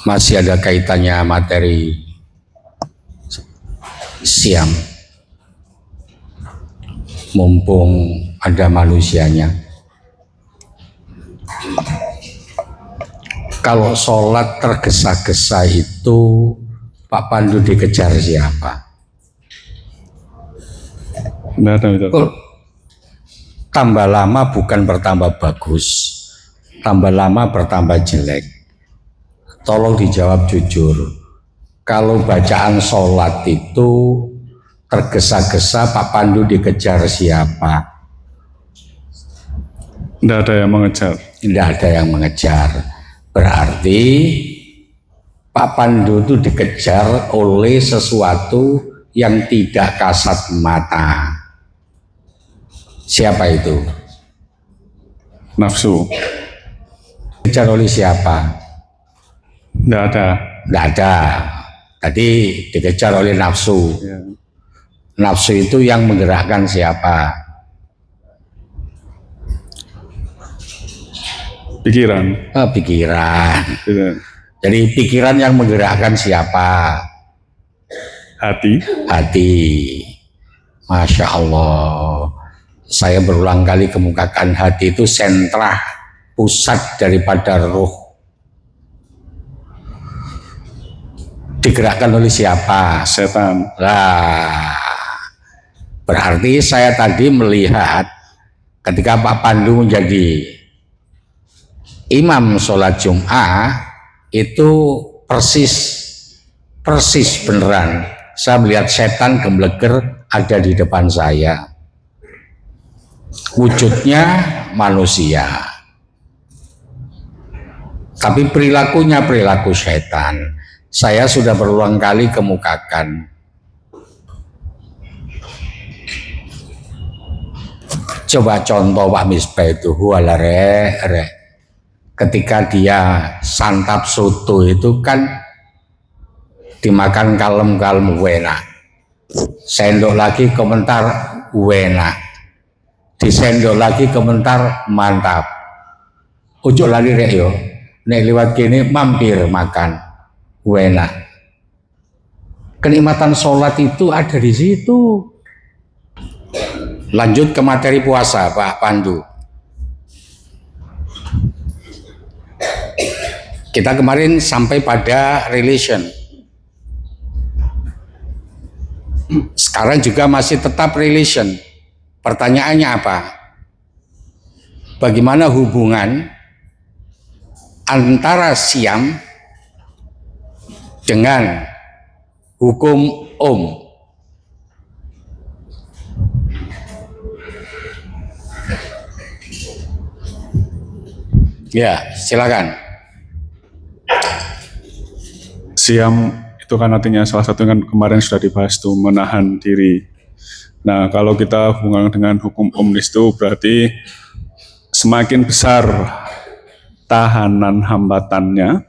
masih ada kaitannya materi siam, mumpung ada manusianya. Kalau sholat tergesa-gesa itu Pak Pandu dikejar siapa? Nggak ada itu. Tambah lama bukan bertambah bagus, tambah lama bertambah jelek. Tolong dijawab jujur. Kalau bacaan sholat itu tergesa-gesa, Pak Pandu dikejar siapa? Tidak ada yang mengejar. Tidak ada yang mengejar. Berarti Pak Pandu itu dikejar oleh sesuatu yang tidak kasat mata. Siapa itu? Nafsu. Dikejar oleh siapa? Tidak ada. Tidak ada. Tadi dikejar oleh nafsu. Ya. Nafsu itu yang menggerakkan siapa? Pikiran. Pikiran. Ya. Jadi pikiran yang menggerakkan siapa? Hati. Hati. Masya Allah. Saya berulang kali kemukakan hati itu sentra pusat daripada ruh. Digerakkan oleh siapa? Setan. Nah, berarti saya tadi melihat ketika Pak Pandu menjadi imam sholat Jum'ah itu persis beneran. Saya melihat setan gembleger ada di depan saya. Wujudnya manusia, tapi perilakunya perilaku setan. Saya sudah berulang kali kemukakan. Coba contoh Pak Misbah itu, ketika dia santap soto itu kan dimakan kalem-kalem enak. Sendok lagi komentar enak. Disendok lagi komentar mantap. Ojo lali rek yo. Nek lewat kene mampir makan enak. Kenikmatan sholat itu ada di situ. Lanjut ke materi puasa Pak Pandu. Kita kemarin sampai pada relation. Sekarang juga masih tetap relation. Pertanyaannya apa? Bagaimana hubungan antara siam dengan hukum Ya, silakan. Siam itu kan artinya salah satu kan kemarin sudah dibahas tuh, menahan diri. Nah, kalau kita hubungan dengan hukum itu berarti semakin besar tahanan hambatannya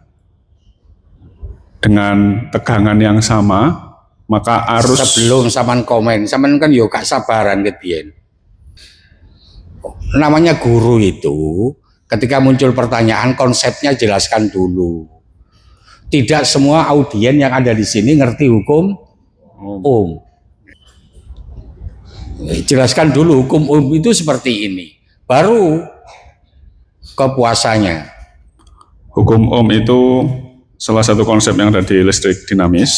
dengan tegangan yang sama, maka arus. Sebelum saman komen, saman kan yo gak sabaran ketien. Namanya guru itu ketika muncul pertanyaan konsepnya jelaskan dulu. Tidak semua audien yang ada di sini ngerti hukum Jelaskan dulu hukum itu seperti ini. Baru ke puasanya. Hukum itu salah satu konsep yang ada di listrik dinamis,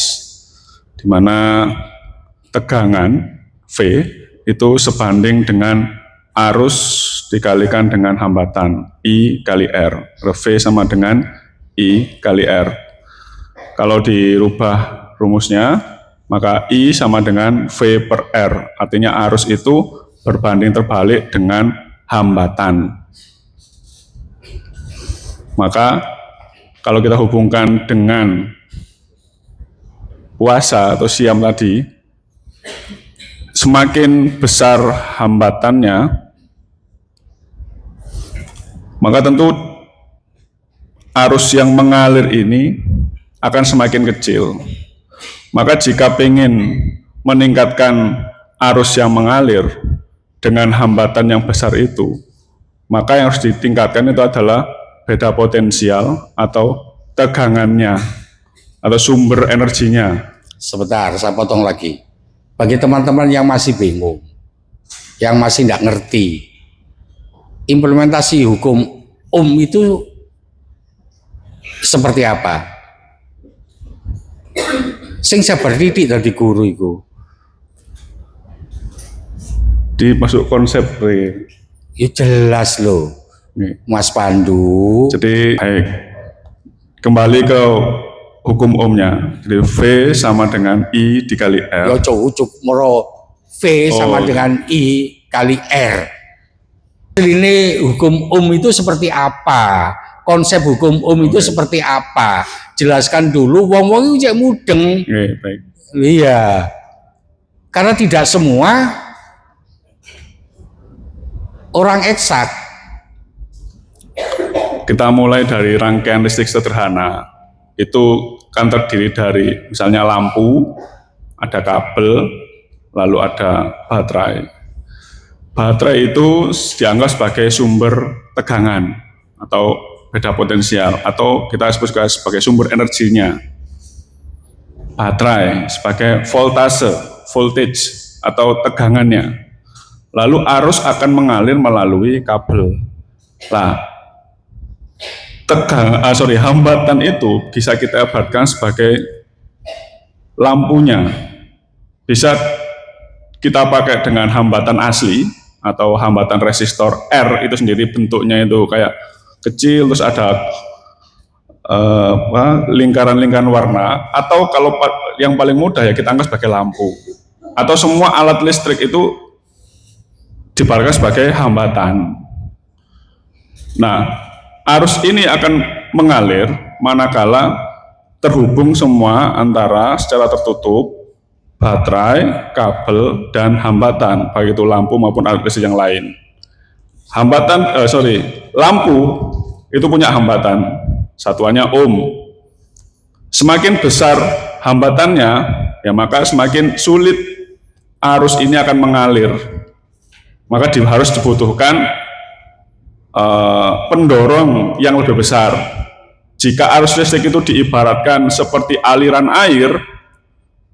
di mana tegangan V itu sebanding dengan arus dikalikan dengan hambatan I kali R. V sama dengan I kali R. Kalau dirubah rumusnya, maka I sama dengan V per R. Artinya arus itu berbanding terbalik dengan hambatan. Maka kalau kita hubungkan dengan puasa atau siam tadi, semakin besar hambatannya, maka tentu arus yang mengalir ini akan semakin kecil. Maka jika ingin meningkatkan arus yang mengalir dengan hambatan yang besar itu, maka yang harus ditingkatkan itu adalah beda potensial atau tegangannya atau sumber energinya. Sebentar, saya potong lagi. Bagi teman-teman yang masih bingung, yang masih tidak ngerti, implementasi hukum itu seperti apa? Sing sabar didik dari guru itu. Dimasuk konsep Ya jelas loh, Mas Pandu. Jadi baik, kembali ke hukum Ohmnya. Jadi V sama dengan I dikali R. Ya cukup moro V sama dengan I kali R. Ini hukum itu seperti apa? Konsep hukum itu seperti apa? Jelaskan dulu, wong-wong itu cek mudeng. Baik. Iya. Karena tidak semua orang eksak. Kita mulai dari rangkaian listrik sederhana. Itu kan terdiri dari misalnya lampu, ada kabel, lalu ada baterai. Baterai itu dianggap sebagai sumber tegangan atau beda potensial, atau kita sebut sebagai sumber energinya. Baterai sebagai voltage atau tegangannya. Lalu arus akan mengalir melalui kabel. Nah, hambatan itu bisa kita ibaratkan sebagai lampunya. Bisa kita pakai dengan hambatan asli atau hambatan resistor R itu sendiri, bentuknya itu kayak kecil, terus ada lingkaran-lingkaran warna, atau kalau yang paling mudah ya kita anggap sebagai lampu. Atau semua alat listrik itu diibaratkan sebagai hambatan. Nah, arus ini akan mengalir manakala terhubung semua antara secara tertutup baterai, kabel, dan hambatan, baik itu lampu maupun alat listrik yang lain. Lampu itu punya hambatan, satuannya ohm. Semakin besar hambatannya, ya maka semakin sulit arus ini akan mengalir. Maka harus dibutuhkan pendorong yang lebih besar. Jika arus listrik itu diibaratkan seperti aliran air,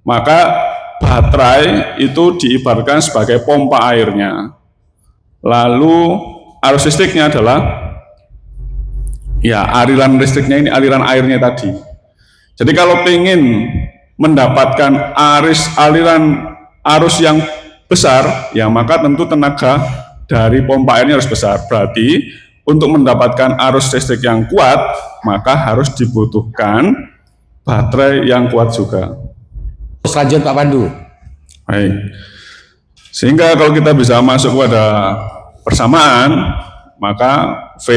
maka baterai itu diibaratkan sebagai pompa airnya. Lalu arus listriknya adalah ya aliran listriknya ini aliran airnya tadi. Jadi kalau ingin mendapatkan aliran arus yang besar, ya maka tentu tenaga dari pompa airnya harus besar. Berarti untuk mendapatkan arus listrik yang kuat, maka harus dibutuhkan baterai yang kuat juga. Lanjut Pak Pandu. Baik. Sehingga kalau kita bisa masuk pada persamaan, maka V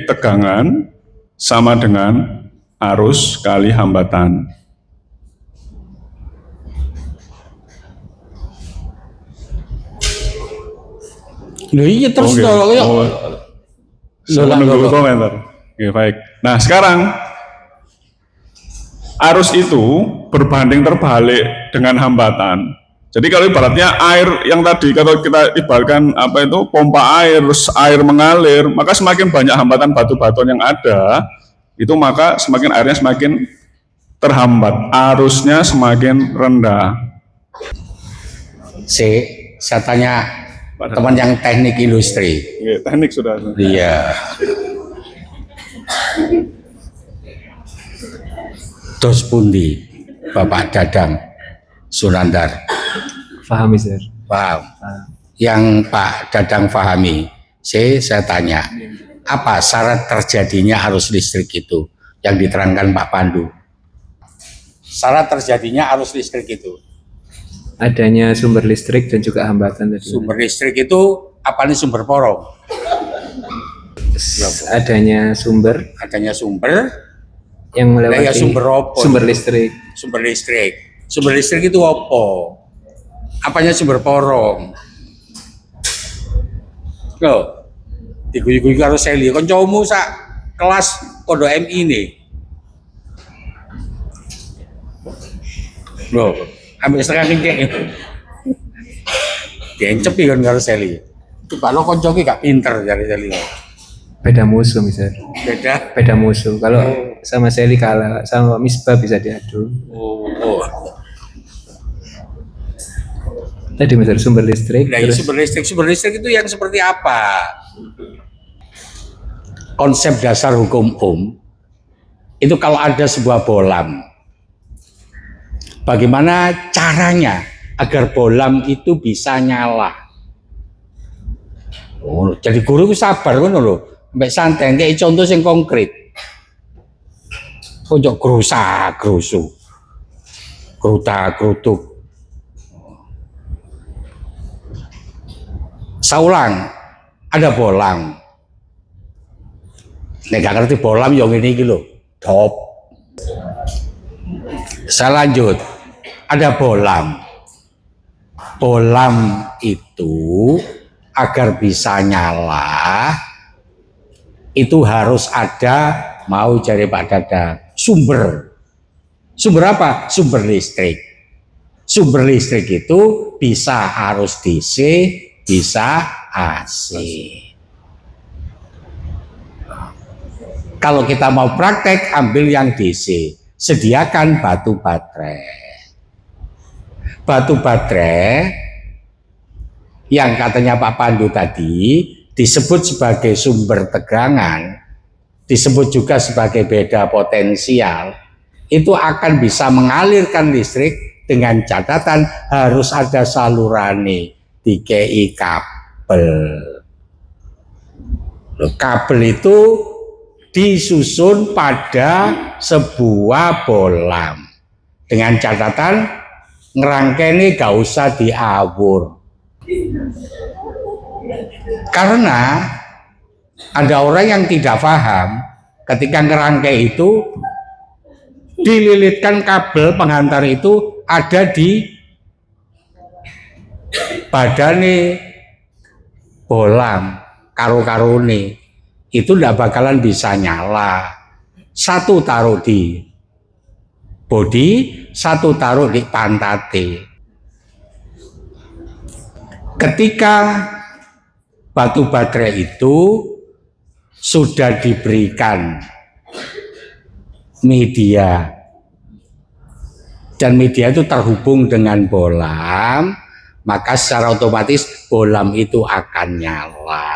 tegangan sama dengan arus kali hambatan. Loh iya terus menunggu komentar. Oke, baik. Nah, sekarang arus itu berbanding terbalik dengan hambatan. Jadi kalau ibaratnya air yang tadi, kalau kita ibaratkan pompa air, terus air mengalir, maka semakin banyak hambatan batu-batuan yang ada, itu maka semakin airnya semakin terhambat, arusnya semakin rendah. Saya tanya teman yang teknik industri. Ya, teknik sudah. Iya. Dos pundi Bapak Dadang Sunandar? Pahami, Sir. Paham. Yang Pak Dadang pahami. Saya tanya, apa syarat terjadinya arus listrik itu yang diterangkan Pak Pandu? Syarat terjadinya arus listrik itu Adanya sumber listrik dan juga hambatan tadi. sumber listrik itu apa nih? Sumber porong. Adanya sumber Adanya sumber yang melewati ya sumber apa? sumber listrik. Sumber listrik. Sumber listrik itu apa? Apanya sumber porong? Loh, diguyu-guyu karo Seli. Kancamu sak kelas Pondok MI nih. Loh, ambil setengah kenceng. Diencep kan karo Seli. Coba lo konco ki gak pinter dari Seli. Beda musuh, Mister. Beda. Beda musuh. Kalau sama Sally kalah, sama Pak Misbah bisa diadu. Oh. Tadi misalnya sumber listrik, Nah, terus sumber listrik itu yang seperti apa? Konsep dasar hukum itu kalau ada sebuah bohlam, bagaimana caranya agar bohlam itu bisa nyala? Oh, jadi guru itu sabar kan lho, mbak santai, kayak contoh yang konkret. Ojo gerusak gerusu, gerutak gerutuk. Saulang, ada bohlam. Nek gak ngerti bohlam yang ini gitu, top. Saya lanjut, ada bohlam. Bohlam itu agar bisa nyala, itu harus ada, mau cari Pak Dadang, sumber. Sumber apa? Sumber listrik. Sumber listrik itu bisa arus DC, bisa AC. Kalau kita mau praktek, ambil yang DC. Sediakan batu baterai. Batu baterai yang katanya Pak Pandu tadi disebut sebagai sumber tegangan, disebut juga sebagai beda potensial, itu akan bisa mengalirkan listrik dengan catatan harus ada salurane. Dikei kabel. Kabel itu disusun pada sebuah bohlam dengan catatan ngerangkene gak usah diawur. Karena ada orang yang tidak paham ketika ngerangkai itu dililitkan kabel penghantar itu ada di badane bohlam karo-karone itu tidak bakalan bisa nyala. Satu taruh di bodi, satu taruh di pantate. Ketika batu baterai itu sudah diberikan media dan media itu terhubung dengan bohlam, maka secara otomatis bohlam itu akan nyala.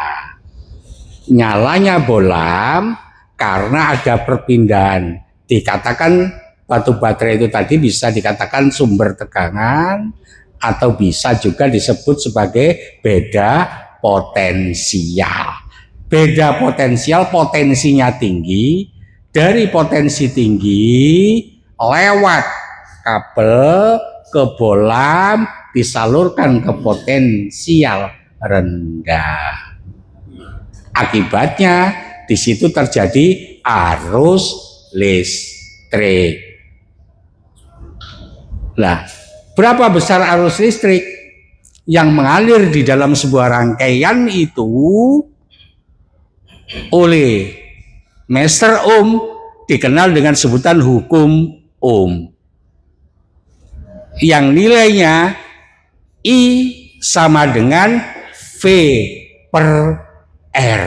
Nyalanya bohlam karena ada perpindahan. Dikatakan batu baterai itu tadi bisa dikatakan sumber tegangan atau bisa juga disebut sebagai beda potensial. Beda potensial, potensinya tinggi, dari potensi tinggi lewat kabel ke bohlam disalurkan ke potensial rendah. Akibatnya di situ terjadi arus listrik. Nah, berapa besar arus listrik yang mengalir di dalam sebuah rangkaian itu oleh Master Ohm dikenal dengan sebutan hukum Ohm. Yang nilainya I sama dengan V per R.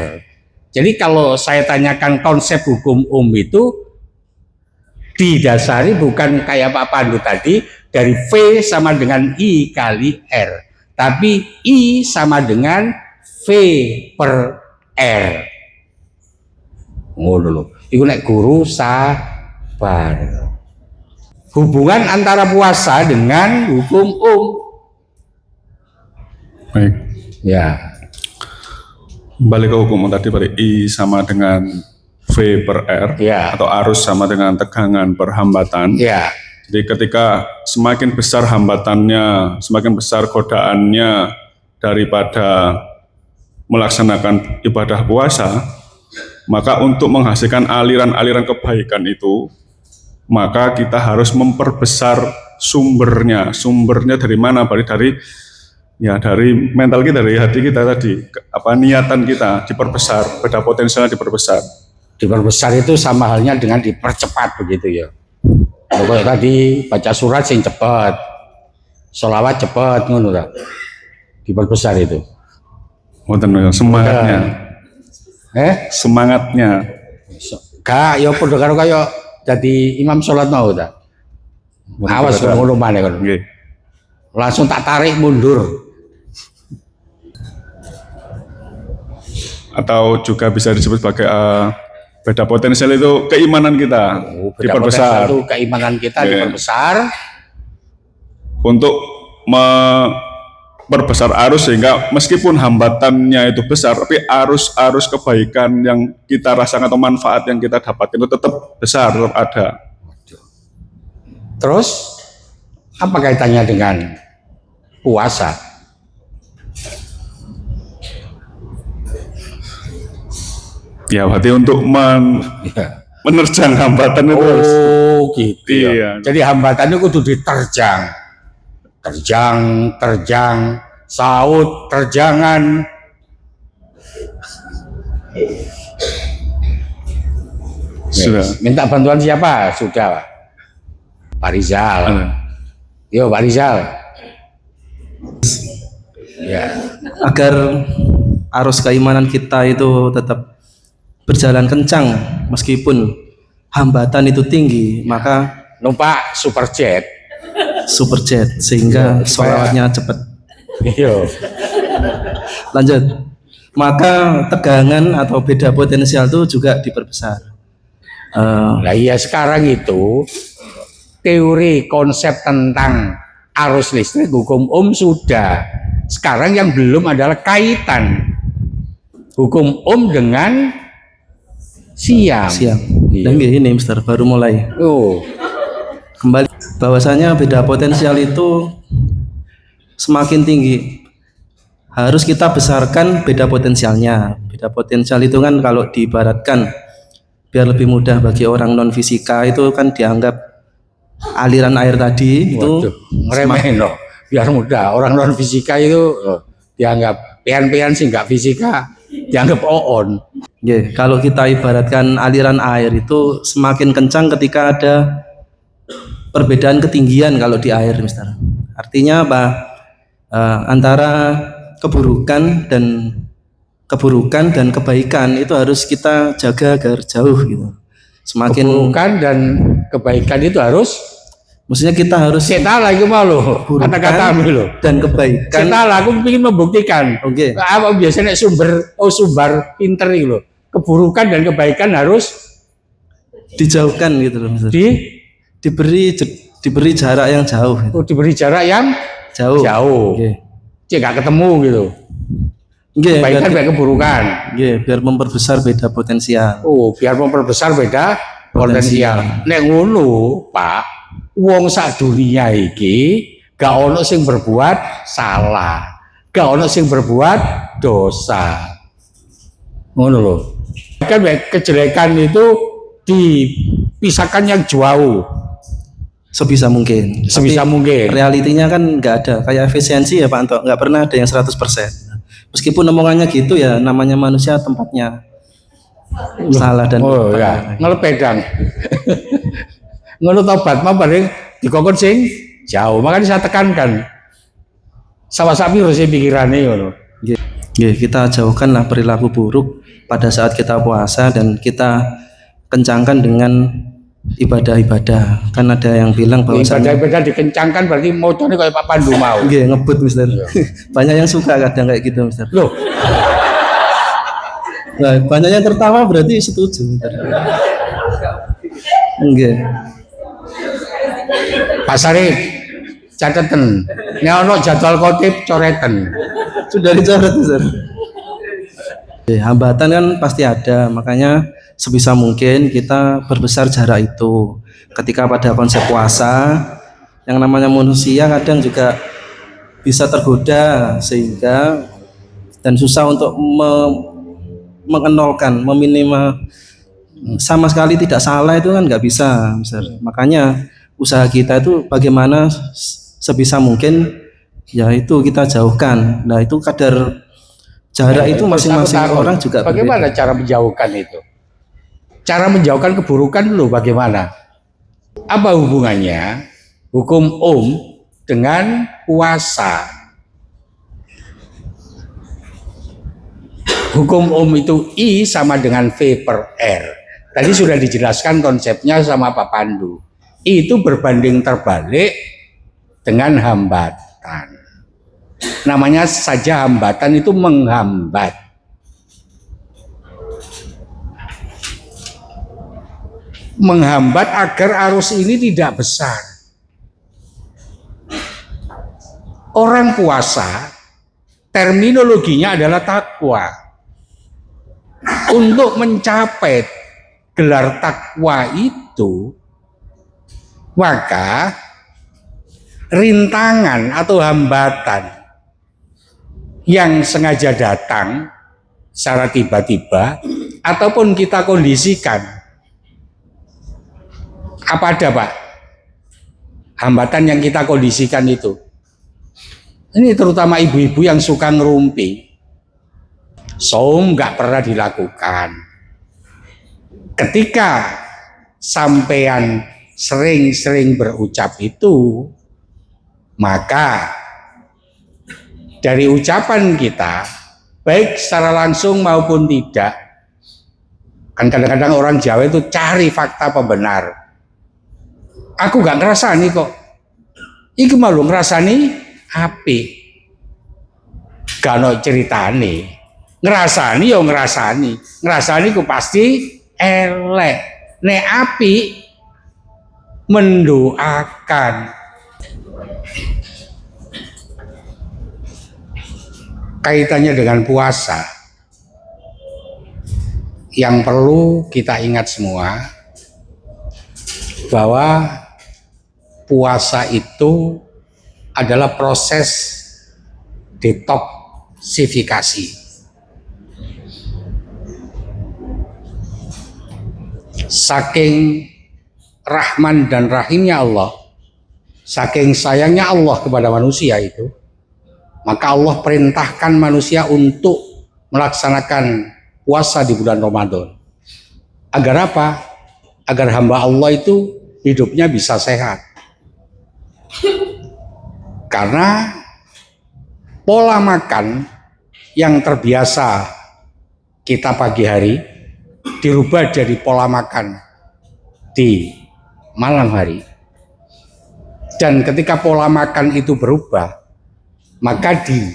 Jadi kalau saya tanyakan konsep hukum Ohm itu didasari bukan kayak Pak Pandu tadi dari V sama dengan I kali R, tapi I sama dengan V per R. Ngono lho. Iku nek guru sabar. Hubungan antara puasa dengan hukum Ohm. Baik. Ya. Balik ke hukum tadi, pada I sama dengan V per R, Ya. atau arus sama dengan tegangan per hambatan. Ya. Jadi ketika semakin besar hambatannya, semakin besar godaannya daripada melaksanakan ibadah puasa, maka untuk menghasilkan aliran-aliran kebaikan itu, maka kita harus memperbesar sumbernya. Sumbernya dari mana? Dari mental kita, dari hati kita tadi, niatan kita diperbesar, beda potensialnya diperbesar. Diperbesar itu sama halnya dengan dipercepat begitu ya. Kalau tadi baca surat sing cepat, sholawat cepat, ngono tak? Diperbesar itu. Semangatnya. Semangatnya. Gak, ya padha karo kaya dadi imam salat mau ta. Awas ngono maneh kon. Nggih. Langsung tak tarik mundur. Atau juga bisa disebut sebagai beda potensial itu keimanan kita Beda diperbesar potensial itu keimanan kita diperbesar untuk memperbesar arus sehingga meskipun hambatannya itu besar tapi arus kebaikan yang kita rasakan atau manfaat yang kita dapat itu tetap besar, tetap ada. Terus apa kaitannya dengan puasa? Ya berarti untuk Ya. menerjang hambatan itu harus. Oh gitu ya. Iya. Jadi hambatannya kudu diterjang. Terjang, saut, terjangan. Sudah. Minta bantuan siapa? Sudah, Pak Rizal. Yo, Pak Rizal. Ya. Agar arus keimanan kita itu tetap berjalan kencang meskipun hambatan itu tinggi, maka Numpak superjet. superjet sehingga sholawatnya cepat. Iya. Lanjut, maka tegangan atau beda potensial itu juga diperbesar. Nah iya sekarang itu teori konsep tentang arus listrik hukum sudah. Sekarang yang belum adalah kaitan hukum dengan siang. Siang. Iya. Dan ini Mister baru mulai. Oh, Kembali bahwasanya beda potensial itu semakin tinggi. Harus kita besarkan beda potensialnya. Beda potensial itu kan kalau diibaratkan biar lebih mudah bagi orang non fisika itu kan dianggap aliran air tadi itu waduh, ngeremehin loh. Biar mudah. Orang non fisika itu dianggap pian-pian sih nggak fisika, dianggap oon. ya, kalau kita ibaratkan aliran air itu semakin kencang ketika ada perbedaan ketinggian kalau di air, Mister. Artinya apa? Antara keburukan dan kebaikan itu harus kita jaga agar jauh gitu. Semakin Keburukan dan kebaikan itu harus maksudnya kita harus setala itu mau loh. Kata-kata loh. dan kebaikan. Setala aku ingin membuktikan. Oke. Apa biasanya sumber pinter itu loh. Keburukan dan kebaikan harus Dijauhkan gitu loh, Mister. Diberi jarak yang jauh gitu. diberi jarak yang Jauh. jauh. Cek gak ketemu gitu. Nggih, Kebaikan dan keburukan. biar memperbesar beda potensial. Oh, biar memperbesar beda potensial. Nek ngono, Pak, wong sak dunia iki gak ono sing berbuat salah. Gak ono sing berbuat dosa. Ngono loh. Kan kejelekan itu dipisahkan yang jauh Sebisa mungkin. sebisa Tapi mungkin. realitinya kan nggak ada. Kayak efisiensi ya Pak Anto, nggak pernah ada yang 100%. Meskipun omongannya gitu ya, namanya manusia tempatnya salah dan Oh lupa. ya, ngelepedang. Ngono tobat mah paling dikongkon sing jauh. Makanya saya tekankan. Sama-sama harus pikirane ngono. Nggih, kita jauhkanlah perilaku buruk pada saat kita puasa dan kita kencangkan dengan ibadah-ibadah. Kan ada yang bilang bahwasanya Ibadah-ibadah dikencangkan berarti mocone kayak Pak Pandu mau. nggih ngebut Mister. Banyak yang suka kadang kayak gitu Mister. Loh, Nah, banyak yang tertawa berarti setuju. Mister. Nggih. Pak Sarif cateten. Nek ono jadwal khotib coretan. Sudah dicoret Mister. Hambatan kan pasti ada, makanya sebisa mungkin kita berbesar jarak itu. Ketika pada konsep puasa, yang namanya manusia kadang juga bisa tergoda sehingga dan susah untuk mengenolkan, meminimal sama sekali tidak salah itu kan nggak bisa, Mister. Makanya usaha kita itu bagaimana sebisa mungkin ya itu kita jauhkan. Nah itu kadar jarak itu masing-masing Aku takut. orang juga Bagaimana berbeda. cara menjauhkan itu? Cara menjauhkan keburukan dulu bagaimana? Apa hubungannya hukum dengan puasa? Hukum itu I sama dengan V per R. Tadi sudah dijelaskan konsepnya sama Pak Pandu. Itu berbanding terbalik dengan hambatan. Namanya saja hambatan itu menghambat. Menghambat agar arus ini tidak besar. Orang puasa, terminologinya adalah takwa. Untuk mencapai gelar takwa itu, maka rintangan atau hambatan yang sengaja datang secara tiba-tiba ataupun kita kondisikan, apa ada Pak? Hambatan yang kita kondisikan itu. Ini terutama ibu-ibu yang suka ngerumpi. Saum nggak pernah dilakukan. Ketika sampean sering-sering berucap itu, maka dari ucapan kita, baik secara langsung maupun tidak, kan kadang-kadang orang Jawa itu cari fakta pembenar. Aku gak ngerasani kok. Iki malu ngerasani api. Gak ono ceritane. Ngerasani ya ngerasani. Ngerasani ku pasti elek. Nek api mendoakan. Kaitannya dengan puasa, yang perlu kita ingat semua bahwa puasa itu adalah proses detoksifikasi. Saking rahman dan rahimnya Allah, saking sayangnya Allah kepada manusia itu, maka Allah perintahkan manusia untuk melaksanakan puasa di bulan Ramadan. Agar apa? Agar hamba Allah itu hidupnya bisa sehat. Karena pola makan yang terbiasa kita pagi hari dirubah jadi pola makan di malam hari. Dan ketika pola makan itu berubah, maka di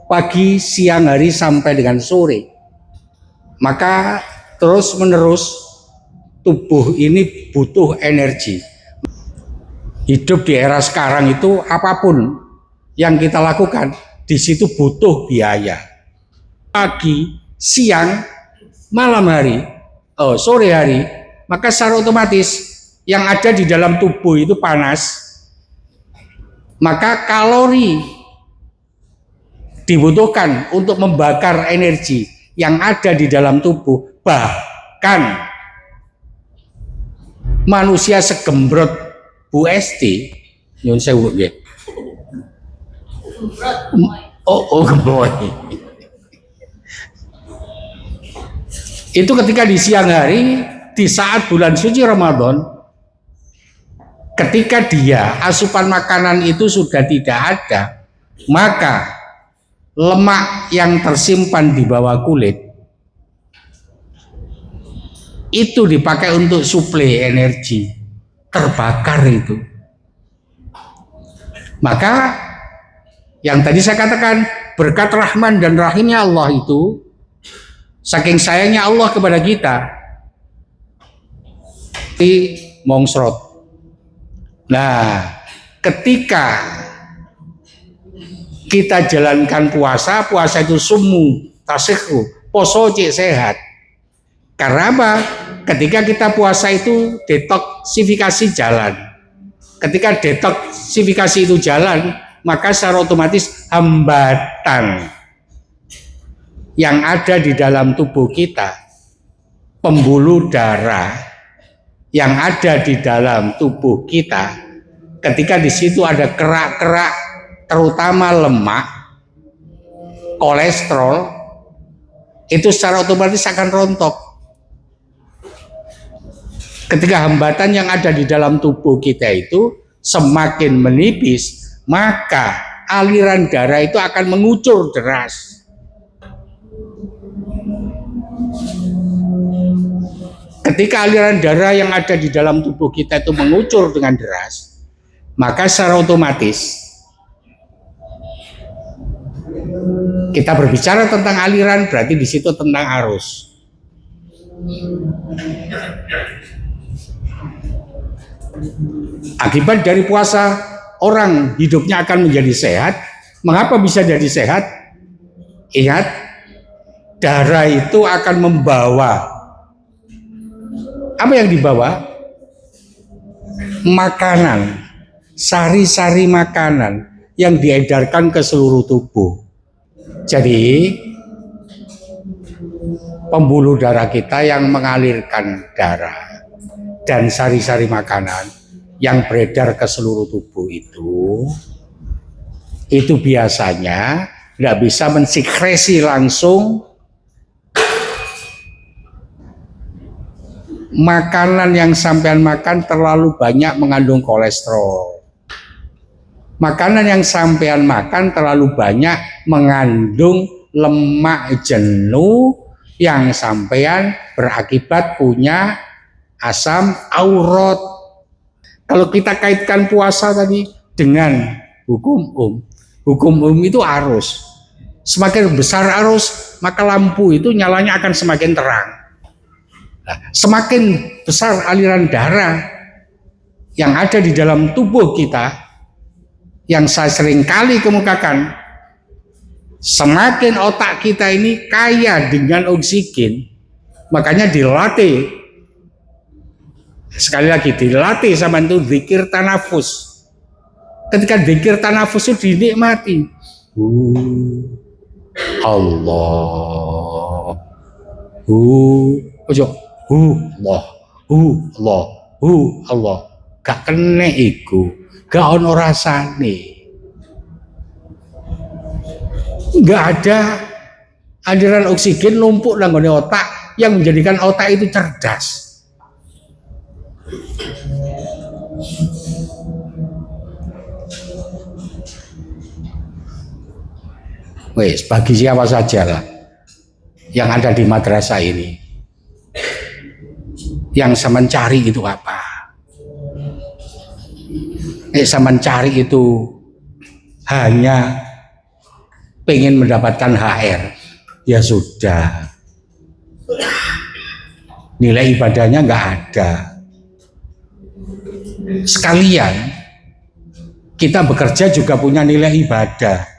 pagi, siang hari sampai dengan sore, maka terus menerus tubuh ini butuh energi. Hidup di era sekarang itu apapun yang kita lakukan di situ butuh biaya. Pagi, siang, malam hari, sore hari, maka secara otomatis yang ada di dalam tubuh itu panas, maka kalori dibutuhkan untuk membakar energi yang ada di dalam tubuh. Bahkan manusia segembrot Bu Esti, nyun sewu nggih. Gembrot. Itu ketika di siang hari, di saat bulan suci Ramadan, ketika dia asupan makanan itu sudah tidak ada, maka lemak yang tersimpan di bawah kulit itu dipakai untuk suplai energi, terbakar itu. Maka yang tadi saya katakan, berkat rahman dan rahimnya Allah itu, saking sayangnya Allah kepada kita, di mongsrot. Nah, ketika kita jalankan puasa, puasa itu sumu, tasikhu, poso cek sehat. Karena apa? Ketika kita puasa itu detoksifikasi jalan. Ketika detoksifikasi itu jalan, maka secara otomatis hambatan yang ada di dalam tubuh kita, pembuluh darah yang ada di dalam tubuh kita, ketika di situ ada kerak-kerak, terutama lemak, kolesterol, itu secara otomatis akan rontok. Ketika hambatan yang ada di dalam tubuh kita itu semakin menipis, maka aliran darah itu akan mengucur deras. Ketika aliran darah yang ada di dalam tubuh kita itu mengucur dengan deras, maka secara otomatis kita berbicara tentang aliran, berarti di situ tentang arus. Akibat dari puasa, orang hidupnya akan menjadi sehat. Mengapa bisa jadi sehat? Ingat, darah itu akan membawa, apa yang dibawa? Makanan, sari-sari makanan yang diedarkan ke seluruh tubuh. Jadi pembuluh darah kita yang mengalirkan darah dan sari-sari makanan yang beredar ke seluruh tubuh itu biasanya tidak bisa mensekresi langsung makanan yang sampean makan terlalu banyak mengandung kolesterol. Makanan yang sampean makan terlalu banyak mengandung lemak jenuh yang sampean berakibat punya asam urat. Kalau kita kaitkan puasa tadi dengan hukum itu arus. Semakin besar arus, maka lampu itu nyalanya akan semakin terang. Nah, semakin besar aliran darah yang ada di dalam tubuh kita, yang saya sering kali kemukakan, semakin otak kita ini kaya dengan oksigen, makanya dilatih. Sekali lagi dilatih sama itu zikir tanafus. Ketika zikir tanafus itu dinikmati. Allah. Ojo. Allah. Gak kene iku. Gak ono rasane. Gak ada aliran oksigen numpuk nang gone otak yang menjadikan otak itu cerdas. Wes, bagi siapa saja lah yang ada di madrasah ini, yang saya mencari itu apa? Saya mencari itu hanya pengen mendapatkan HR, ya sudah. Nilai ibadahnya nggak ada. Sekalian kita bekerja juga punya nilai ibadah.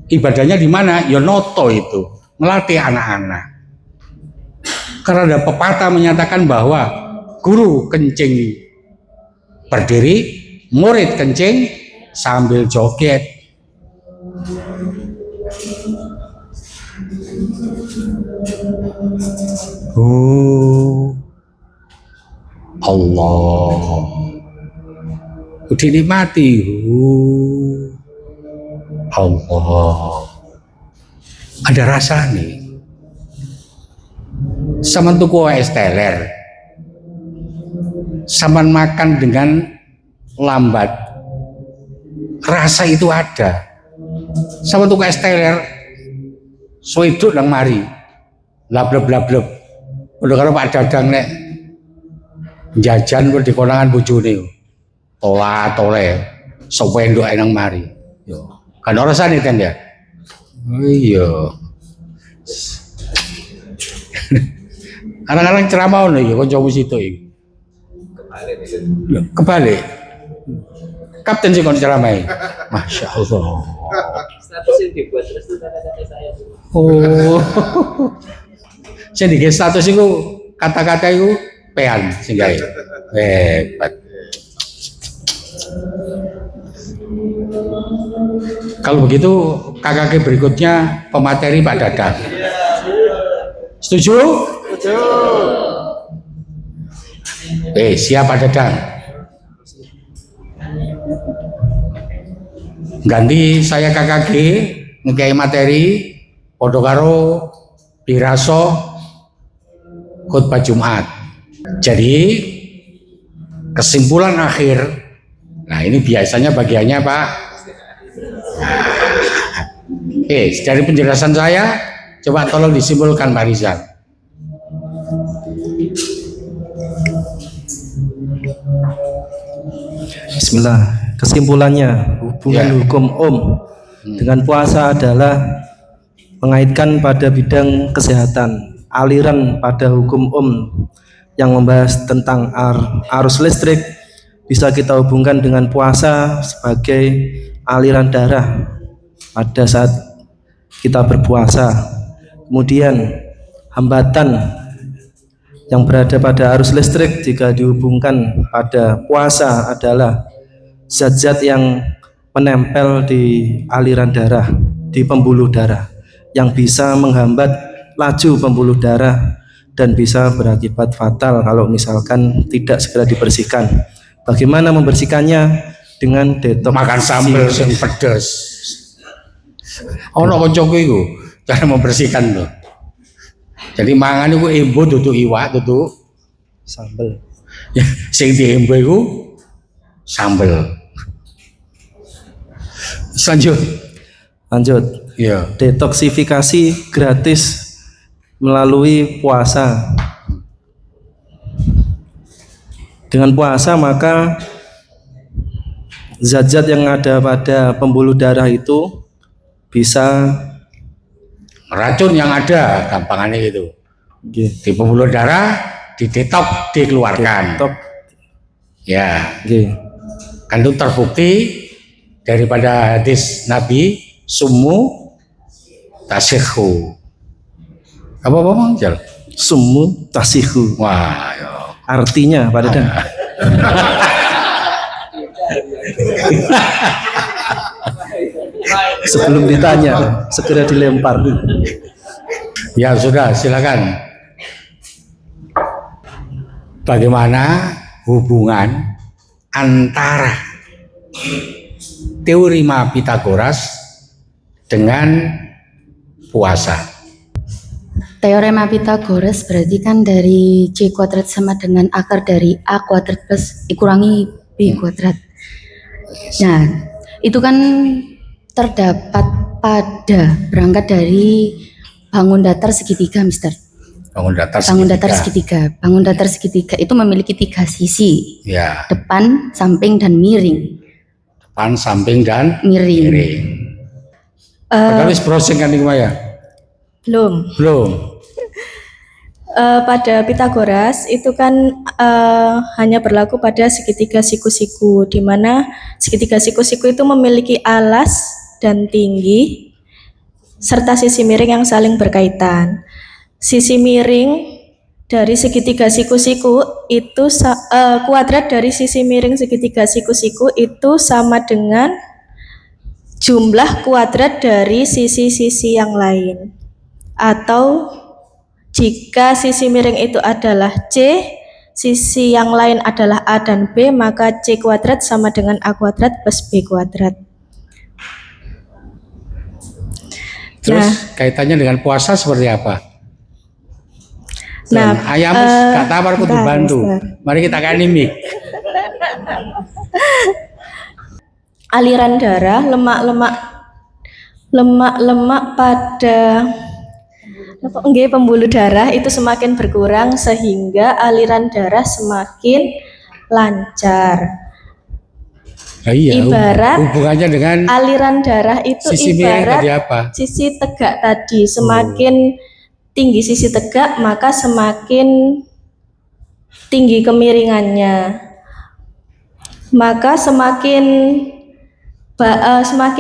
Ibadahnya di mana? Ya noto itu, melatih anak-anak. Karena ada pepatah menyatakan bahwa guru kencing berdiri, murid kencing sambil joget. Allah. Udah dinikmati. Allah. Ada rasa nih. Saman tuku es teler. Saman makan dengan lambat. Rasa itu ada. Saman tuku es teler. Suwiduk nang mari. Lableb. Udah karo Pak Dadang nek jajan di konangan bojone. Tole. Sewendok nang mari. Yo. Kan ora rasane ten ya. Iya. Anak-anak ceramah ngono ya kancamu situ iki. Kebalik. Kapten sing kon ceramah. Masya Allah. Status yang dibuat terus itu kata-kata saya. Oh. Sing di status itu kata-kata itu pean sing gawe. Hebat. Kalau begitu KKK berikutnya pemateri Pak Dadang. Setuju? Setuju. Siap Pak Dadang. Ganti saya KKG ngekei materi padha karo piraso khutbah Jumat. Jadi kesimpulan akhir. Nah, ini biasanya bagiannya Pak. Dari penjelasan saya coba tolong disimpulkan Pak Rizal. Bismillah. Kesimpulannya, hubungan Ya. hukum dengan puasa adalah mengaitkan pada bidang kesehatan. Aliran pada hukum yang membahas tentang arus listrik bisa kita hubungkan dengan puasa sebagai aliran darah pada saat kita berpuasa. Kemudian hambatan yang berada pada arus listrik jika dihubungkan pada puasa adalah zat-zat yang menempel di aliran darah, di pembuluh darah, yang bisa menghambat laju pembuluh darah dan bisa berakibat fatal kalau misalkan tidak segera dibersihkan. Bagaimana membersihkannya? Dengan detox. Makan sambal yang pedes. Ono kancaku iku cara membersihkan tuh. Jadi mangan iku embo duduk iwak duduk Sambal. ya, sing diembo iku sambel. Lanjut. Ya. Detoksifikasi gratis melalui puasa. Dengan puasa maka zat-zat yang ada pada pembuluh darah itu bisa Racun yang ada gampangannya gitu. Di pembuluh darah didetok dikeluarkan. Detox. Ya. Nggih. Kan itu terbukti daripada hadis Nabi sumu tasikhu. Apa Bang Jal? Sumu tasihu. Wah, ya. Artinya Pak Dadan. Sebelum ditanya, segera dilempar. Ya sudah, silakan. Bagaimana hubungan antara teorema Pitagoras dengan puasa? Teorema Pitagoras berarti kan dari C kuadrat sama dengan akar dari A kuadrat plus dikurangi B kuadrat. Nah, itu kan terdapat pada berangkat dari bangun datar segitiga, Mister. Bangun datar segitiga. Bangun datar segitiga itu memiliki 3 sisi. Ya, Depan, samping, dan miring. depan, samping, dan Miring. Padahal wis browsing kan iku ya? Belum. Pada Pitagoras itu kan hanya berlaku pada segitiga siku-siku, di mana segitiga siku-siku itu memiliki alas dan tinggi serta sisi miring yang saling berkaitan. Sisi miring dari segitiga siku-siku itu kuadrat dari sisi miring segitiga siku-siku itu sama dengan jumlah kuadrat dari sisi-sisi yang lain. Atau jika sisi miring itu adalah C, sisi yang lain adalah A dan B, maka C kuadrat sama dengan A kuadrat plus B kuadrat. Terus kaitannya dengan puasa seperti apa? Nah, ayam gak tawar kudu bantu. Mari kita kani mik. Aliran darah, lemak-lemak pada pembuluh darah itu semakin berkurang sehingga aliran darah semakin lancar. Nah, iya, Ibarat hubungannya dengan aliran darah itu sisi miring ibarat tadi apa? sisi tegak tadi. Semakin tinggi sisi tegak, maka semakin tinggi kemiringannya. Maka semakin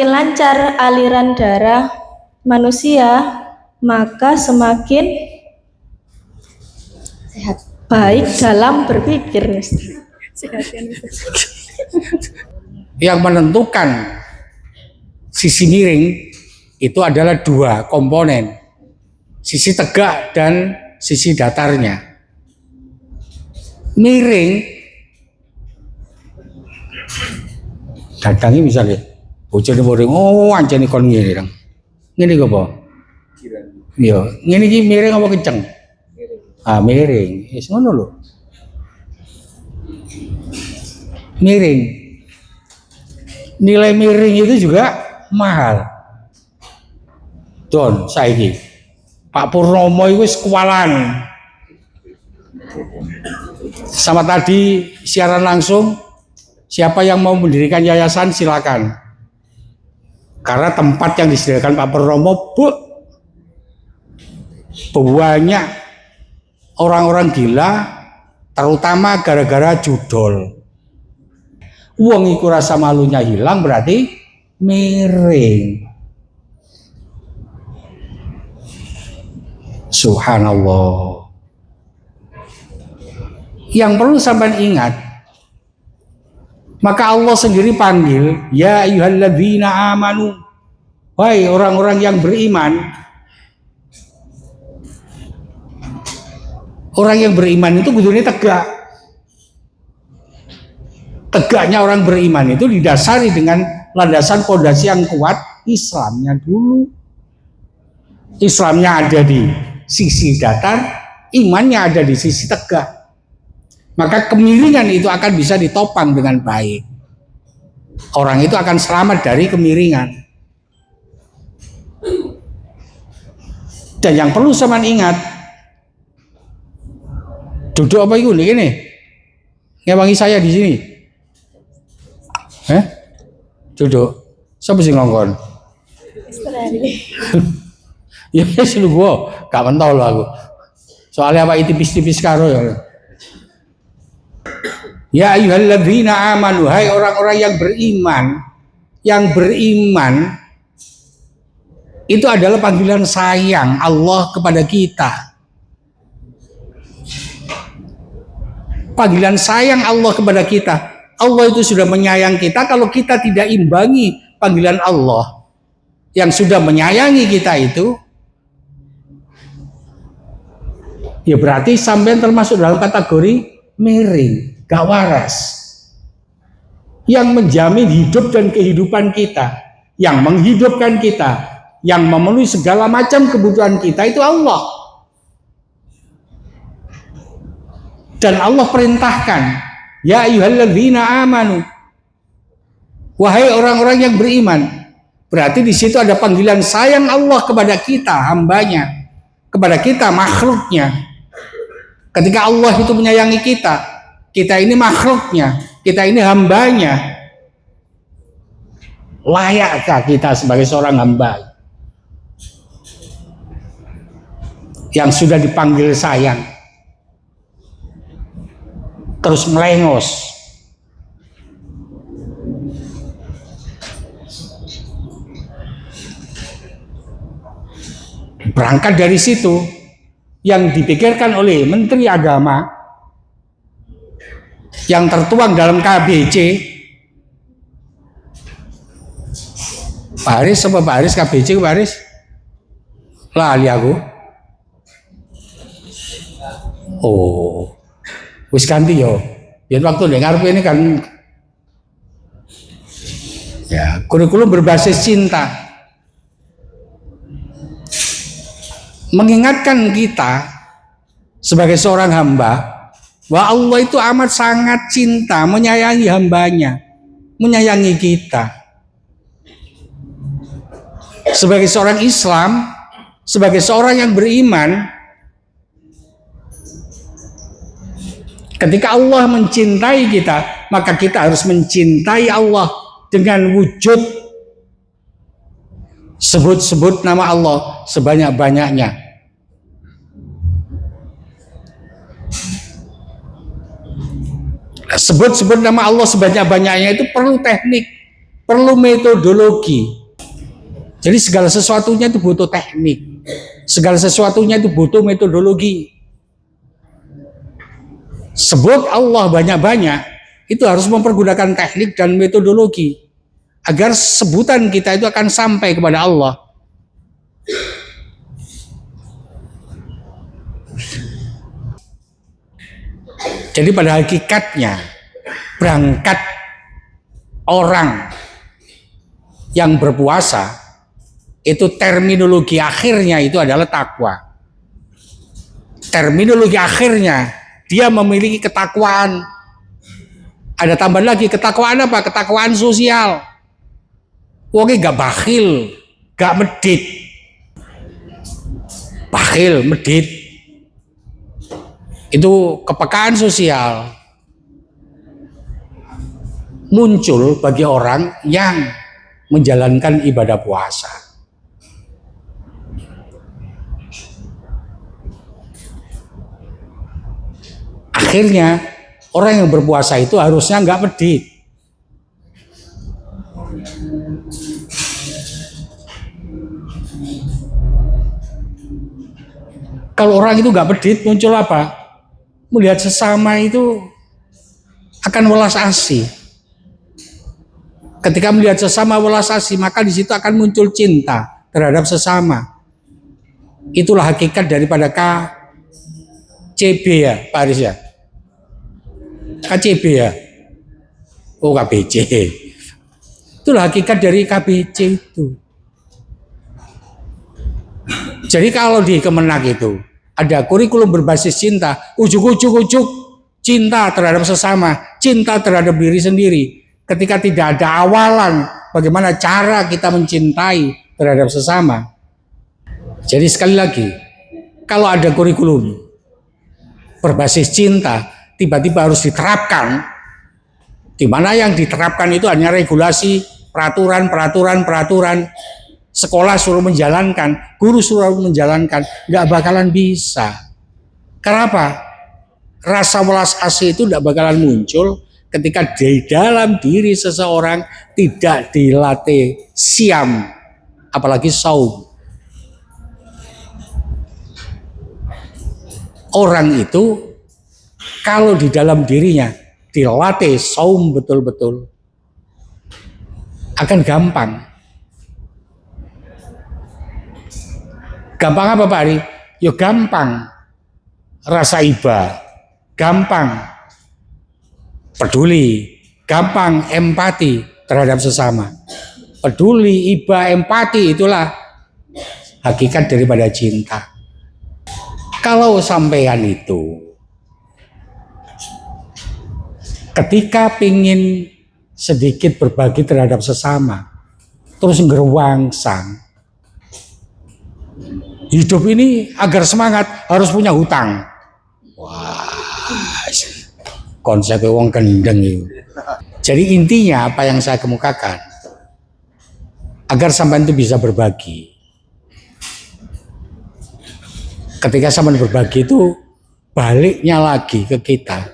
lancar aliran darah manusia, maka semakin Sehat. baik dalam berpikir. Yang menentukan sisi miring itu adalah 2 komponen, sisi tegak dan sisi datarnya. Miring datangi misalnya bojone miring, oh anjene kon ngene dong. Ngene kok apa? Iya, ngene iki miring apa kenceng? Miring. Wis ngono lho. Miring. Nilai miring itu juga mahal. Don, saiki Pak Purnomo itu wis kualan. Sama tadi siaran langsung Siapa yang mau mendirikan yayasan silakan. Karena tempat yang disediakan Pak Purnomo banyak orang-orang gila, terutama gara-gara judol. Wong iku rasa malunya hilang berarti miring. Subhanallah. Yang perlu sampai ingat, maka Allah sendiri panggil, ya ayyuhalladzina amanu, wahai orang-orang yang beriman. Orang yang beriman itu kudune tegak. Tegaknya orang beriman itu didasari dengan landasan pondasi yang kuat, Islamnya dulu. Islamnya ada di sisi datar, imannya ada di sisi tegak. Maka kemiringan itu akan bisa ditopang dengan baik. Orang itu akan selamat dari kemiringan. Dan yang perlu sama ingat, duduk apa itu nih? Ngewangi saya di sini. Duduk. Siapa sih ngongkon? Ya sih lu gua, gak mentol lo aku. Soalnya apa itu tipis-tipis karo ya. Ya ayyuhalladzina amanu, hai orang-orang yang beriman. Yang beriman itu adalah panggilan sayang Allah kepada kita. Panggilan sayang Allah kepada kita. Allah itu sudah menyayang kita kalau kita tidak imbangi panggilan Allah yang sudah menyayangi kita itu, ya berarti sampai termasuk dalam kategori miring, gak waras. Yang menjamin hidup dan kehidupan kita, yang menghidupkan kita, yang memenuhi segala macam kebutuhan kita itu Allah. Dan Allah perintahkan, ya ayyuhalladzina amanu, wahai orang-orang yang beriman. Berarti di situ ada panggilan sayang Allah kepada kita, hambanya, kepada kita, makhluknya. Ketika Allah itu menyayangi kita, kita ini makhluknya, kita ini hambanya. Layakkah kita sebagai seorang hamba yang sudah dipanggil sayang terus melengos? Berangkat dari situ, yang dipikirkan oleh Menteri Agama yang tertuang dalam KBC, Pak Haris apa Pak Haris, KBC Pak Haris? Lali aku. Oh, wis ganti yo. Biar waktu dengar ini kan, ya kurikulum berbasis cinta. Mengingatkan kita sebagai seorang hamba bahwa Allah itu amat sangat cinta, menyayangi hambanya, menyayangi kita. Sebagai seorang Islam, sebagai seorang yang beriman, ketika Allah mencintai kita, maka kita harus mencintai Allah dengan wujud sebut-sebut nama Allah sebanyak-banyaknya. Sebut-sebut nama Allah sebanyak-banyaknya itu perlu teknik, perlu metodologi. Jadi segala sesuatunya itu butuh teknik, segala sesuatunya itu butuh metodologi. Sebut Allah banyak-banyak, itu harus mempergunakan teknik dan metodologi agar sebutan kita itu akan sampai kepada Allah. Jadi pada hakikatnya berangkat orang yang berpuasa itu terminologi akhirnya itu adalah takwa. Terminologi akhirnya dia memiliki ketakwaan. Ada tambahan lagi, ketakwaan apa? Ketakwaan sosial. Wongnya gak bakhil, gak medit. Bakhil, medit, itu kepekaan sosial. muncul bagi orang yang menjalankan ibadah puasa. Akhirnya orang yang berpuasa itu harusnya nggak medit. Kalau orang itu nggak medit, muncul apa? Melihat sesama itu akan welas asih. Ketika melihat sesama welas asih, maka di situ akan muncul cinta terhadap sesama. Itulah hakikat daripada KCB ya, Pak Aris ya. KCB ya. Oh, KBC. Itulah hakikat dari KBC itu. Jadi kalau di Kemenak itu ada kurikulum berbasis cinta, ujuk-ujuk cinta terhadap sesama, cinta terhadap diri sendiri. Ketika tidak ada awalan bagaimana cara kita mencintai terhadap sesama. Jadi sekali lagi, kalau ada kurikulum berbasis cinta, tiba-tiba harus diterapkan, di mana yang diterapkan itu hanya regulasi, peraturan, sekolah suruh menjalankan, guru suruh menjalankan, nggak bakalan bisa. Kenapa? Rasa welas asih itu nggak bakalan muncul ketika di dalam diri seseorang tidak dilatih siam, apalagi saum. Orang itu kalau di dalam dirinya dilatih saum betul-betul, akan gampang. Gampang apa Pak Ari? Ya gampang rasa iba, gampang peduli, gampang empati terhadap sesama. Peduli, iba, empati itulah hakikat daripada cinta. Kalau sampean itu ketika pingin sedikit berbagi terhadap sesama, terus ngeruangsang, hidup ini agar semangat harus punya hutang. Wah, konsepnya wong gendeng itu. Jadi intinya apa yang saya kemukakan, agar sampean itu bisa berbagi. Ketika sampean berbagi itu baliknya lagi ke kita,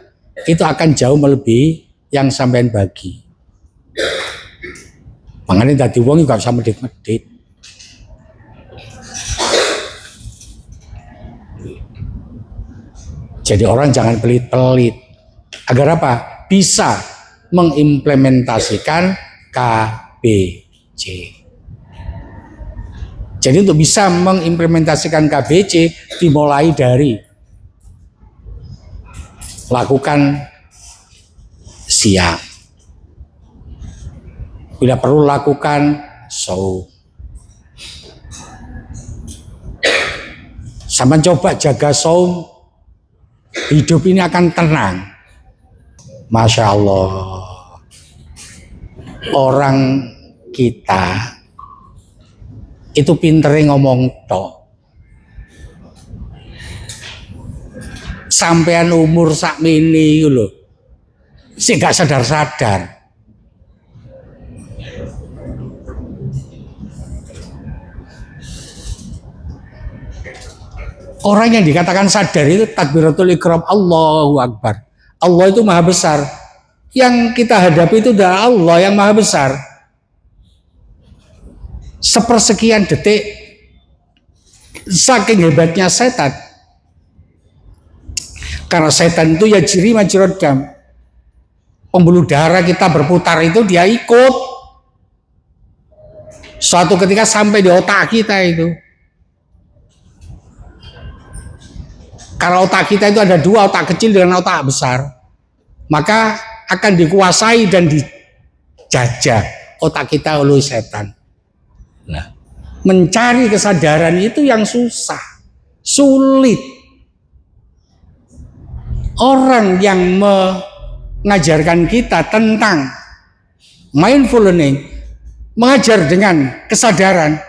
itu akan jauh melebihi yang sampean bagi. Makanya tadi wong juga bisa medit-medit. Jadi orang jangan pelit-pelit. Agar apa? Bisa mengimplementasikan KBC. Jadi untuk bisa mengimplementasikan KBC dimulai dari lakukan siang. Bila perlu lakukan saum. Sama coba jaga saum, hidup ini akan tenang. Masya Allah. Orang kita itu pinternya ngomong tok. Sampean umur sakmini lho, sih gak sadar-sadar. Orang yang dikatakan sadar itu takbiratul ikram, Allahu Akbar. Allah itu maha besar. Yang kita hadapi itu adalah Allah yang maha besar. Sepersekian detik, saking hebatnya setan. Karena setan itu ya jiri majrad dam. Pembuluh darah kita berputar itu dia ikut. Suatu ketika sampai di otak kita itu. Karena otak kita itu ada dua, otak kecil dengan otak besar. Maka akan dikuasai dan dijajah otak kita oleh setan. Nah, mencari kesadaran itu yang susah, sulit. Orang yang mengajarkan kita tentang mindful learning, mengajar dengan kesadaran.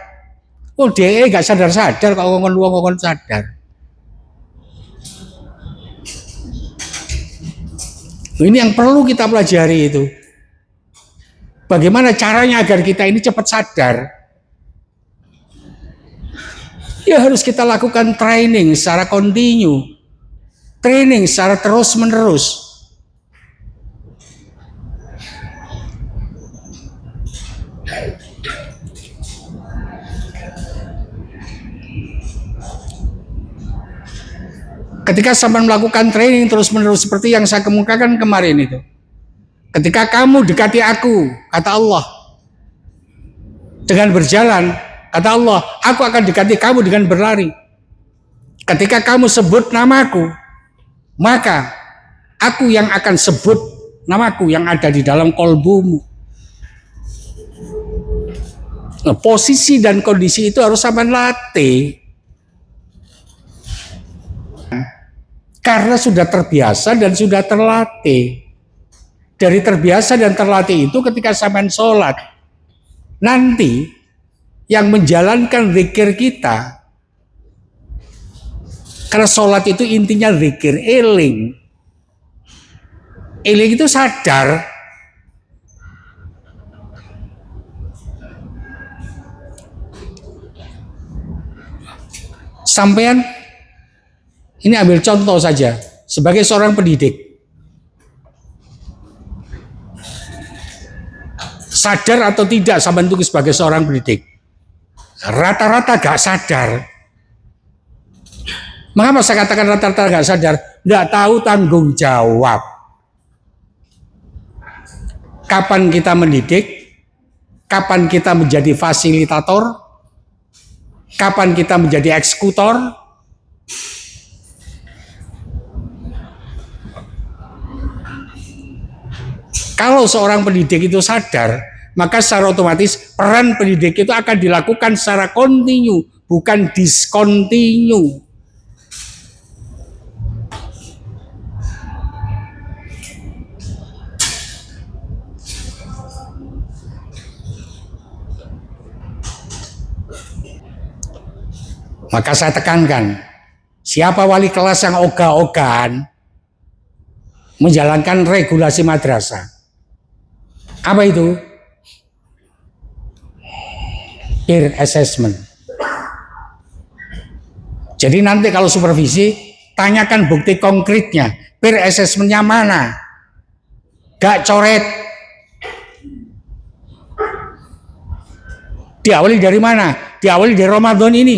Oh, dia gak sadar-sadar kalau ngomong sadar. Ini yang perlu kita pelajari itu. Bagaimana caranya agar kita ini cepat sadar? Ya harus kita lakukan training secara kontinu, training secara terus-menerus. Ketika sampai melakukan training terus-menerus seperti yang saya kemukakan kemarin itu. Ketika kamu dekati aku, kata Allah, dengan berjalan, kata Allah, aku akan dekati kamu dengan berlari. Ketika kamu sebut namaku, maka aku yang akan sebut namaku yang ada di dalam kolbumu. Nah, posisi dan kondisi itu harus sampai latih. Karena sudah terbiasa dan sudah terlatih. Dari terbiasa dan terlatih itu ketika sampean sholat, nanti yang menjalankan zikir kita, karena sholat itu intinya zikir, eling. Eling itu sadar. Sampean, ini ambil contoh saja, sebagai seorang pendidik. Sadar atau tidak sampean itu sebagai seorang pendidik? Rata-rata gak sadar. Mengapa saya katakan rata-rata gak sadar? Gak tahu tanggung jawab. Kapan kita mendidik? Kapan kita menjadi fasilitator? Kapan kita menjadi eksekutor? Kalau seorang pendidik itu sadar, maka secara otomatis peran pendidik itu akan dilakukan secara kontinu, bukan diskontinu. Maka saya tekankan, siapa wali kelas yang ogah-ogahan menjalankan regulasi madrasah? Apa itu? Peer assessment. Jadi nanti kalau supervisi, tanyakan bukti konkretnya. Peer assessmentnya mana? Gak coret. Diawali dari mana? Diawali dari Ramadan ini.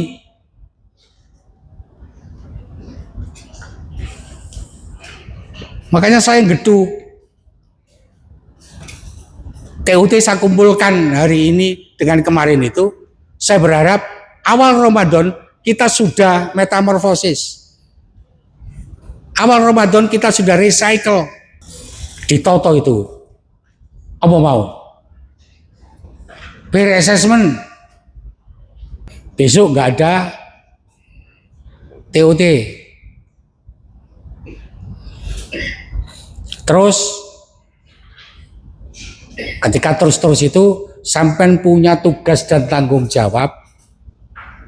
Makanya saya gedu. TUT saya kumpulkan hari ini dengan kemarin itu. Saya berharap awal Ramadan kita sudah metamorfosis. Awal Ramadan kita sudah recycle. Ditoto itu. Apa mau? Peer assessment. Besok nggak ada TUT. Terus ketika terus-terus itu sampai punya tugas dan tanggung jawab,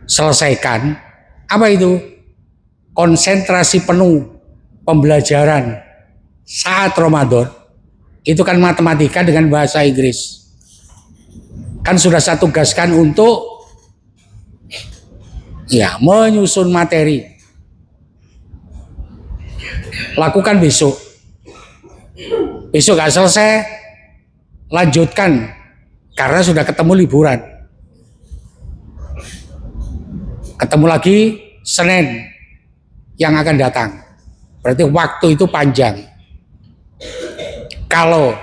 selesaikan. Apa itu? Konsentrasi penuh pembelajaran saat Ramadan. Itu kan matematika dengan bahasa Inggris. Kan sudah saya tugaskan untuk menyusun materi. Lakukan besok. Besok gak selesai, lanjutkan karena sudah ketemu liburan. Ketemu lagi Senin yang akan datang. Berarti waktu itu panjang. Kalau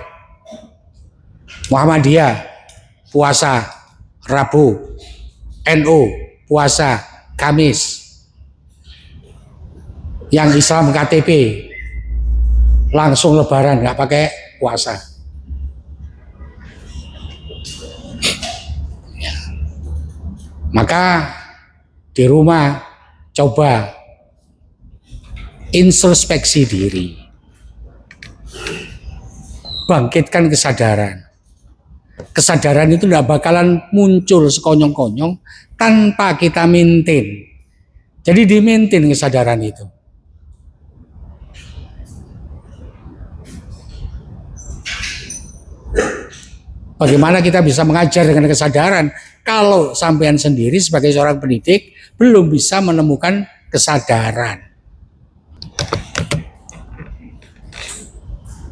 Muhammadiyah puasa Rabu, NU puasa Kamis, yang Islam KTP langsung lebaran, nggak pakai puasa. Maka di rumah coba introspeksi diri, bangkitkan kesadaran. Kesadaran itu tidak bakalan muncul sekonyong-konyong tanpa kita maintain. Jadi di-maintain kesadaran itu. Bagaimana kita bisa mengajar dengan kesadaran kalau sampean sendiri sebagai seorang pendidik belum bisa menemukan kesadaran.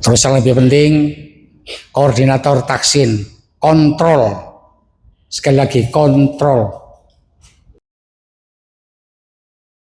Terus yang lebih penting, koordinator taksin, kontrol. Sekali lagi, kontrol.